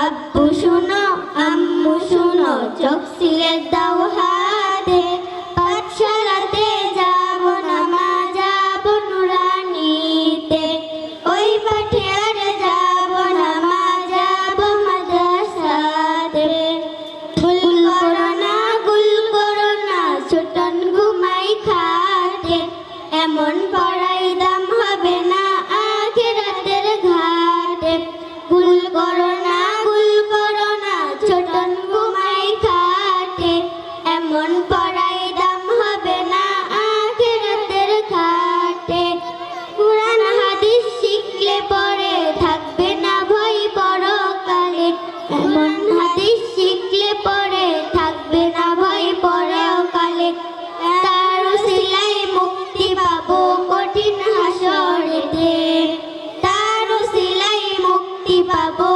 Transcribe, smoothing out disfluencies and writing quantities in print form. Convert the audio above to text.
আব্বু শুনো আম্মু শুনো চোখ সিলেট দাও হাতে পাঠশালাতে যাব না মা যাব নুরানিতে ওই পাঠে আর যাব না মা যাব মাদ্রাসাতে ভুল করো না ছোটন ঘুমাই খাটে এমন পড়াই দাম হবে না আখিরাতের ঘাটে ভুল করো না ছোটন ঘুমাই খাটে এমন পড়াই দাম হবে না আখিরাতের ঘাটে কুরআন হাদিস শিখলে পরে থাকবে না ভয় পরকালে এমন হাদিস শিখলে পরে থাকবে না ভয় পরকালে তার উসিলাই মুক্তি পাবো কঠিন হাসরেতে তার উসিলাই মুক্তি পাবো